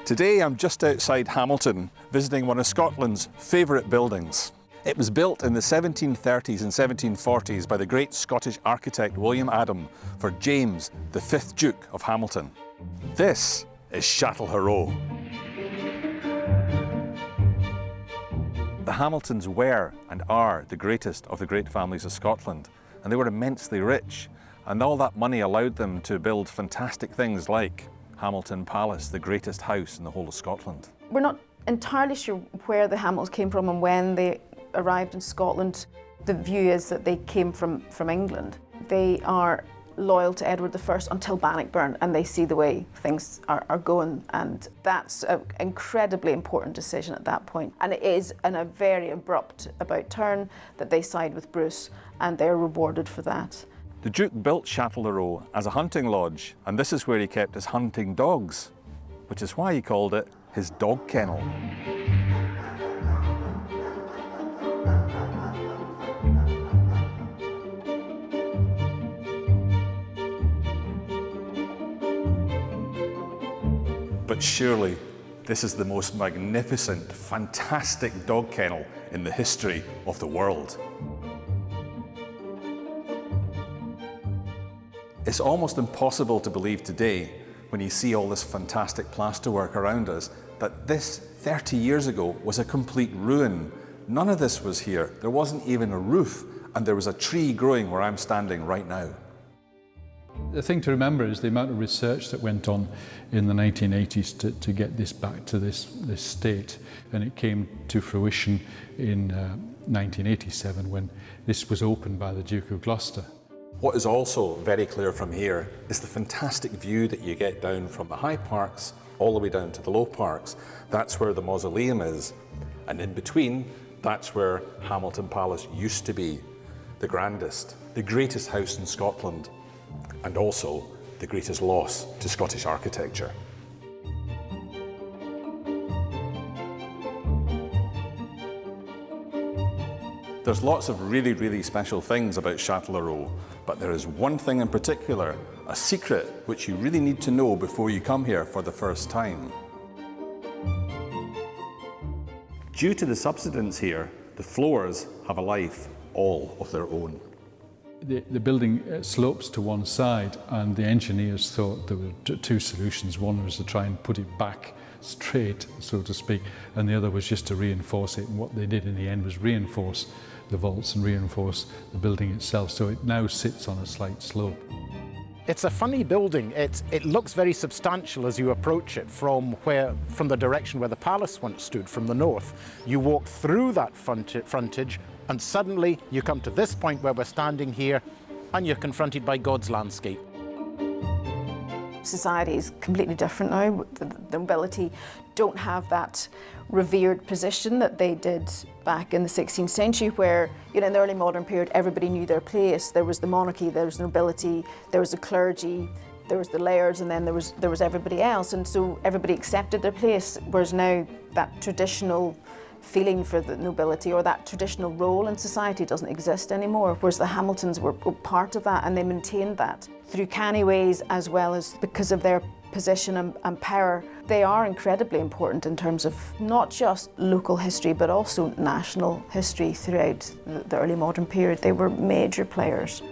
Today I'm just outside Hamilton, visiting one of Scotland's favourite buildings. It was built in the 1730s and 1740s by the great Scottish architect William Adam for James, the 5th Duke of Hamilton. This is Chatelherault. The Hamiltons were and are the greatest of the great families of Scotland, and they were immensely rich, and all that money allowed them to build fantastic things like Hamilton Palace, the greatest house in the whole of Scotland. We're not entirely sure where the Hamiltons came from and when they arrived in Scotland. The view is that they came from England. They are loyal to Edward I until Bannockburn, and they see the way things are going, and that's an incredibly important decision at that point. And it is in a very abrupt about turn that they side with Bruce, and they're rewarded for that. The Duke built Chatelherault as a hunting lodge, and this is where he kept his hunting dogs, which is why he called it his dog kennel. But surely, this is the most magnificent, fantastic dog kennel in the history of the world. It's almost impossible to believe today, when you see all this fantastic plasterwork around us, that this 30 years ago was a complete ruin. None of this was here. There wasn't even a roof, and there was a tree growing where I'm standing right now. The thing to remember is the amount of research that went on in the 1980s to get this back to this state, and it came to fruition in 1987 when this was opened by the Duke of Gloucester. What is also very clear from here is the fantastic view that you get down from the high parks all the way down to the low parks. That's where the mausoleum is, and in between, that's where Hamilton Palace used to be, the grandest, the greatest house in Scotland, and also the greatest loss to Scottish architecture. There's lots of really, really special things about Chatelherault, but there is one thing in particular, a secret which you really need to know before you come here for the first time. Due to the subsidence here, the floors have a life all of their own. The building slopes to one side, and the engineers thought there were two solutions. One was to try and put it back straight, so to speak, and the other was just to reinforce it. And what they did in the end was reinforce the vaults and reinforce the building itself, so it now sits on a slight slope. It's a funny building. It looks very substantial as you approach it from the direction where the palace once stood, from the north. You walk through that frontage, and suddenly you come to this point where we're standing here, and you're confronted by God's landscape. Society is completely different now. The nobility don't have that revered position that they did back in the 16th century, where, you know, in the early modern period, everybody knew their place. There was the monarchy, there was the nobility, there was the clergy, there was the lairds, and then there was everybody else, and so everybody accepted their place. Whereas now, that traditional feeling for the nobility or that traditional role in society doesn't exist anymore, whereas the Hamiltons were part of that, and they maintained that through canny ways as well as because of their position and power. They are incredibly important in terms of not just local history but also national history throughout the early modern period. They were major players.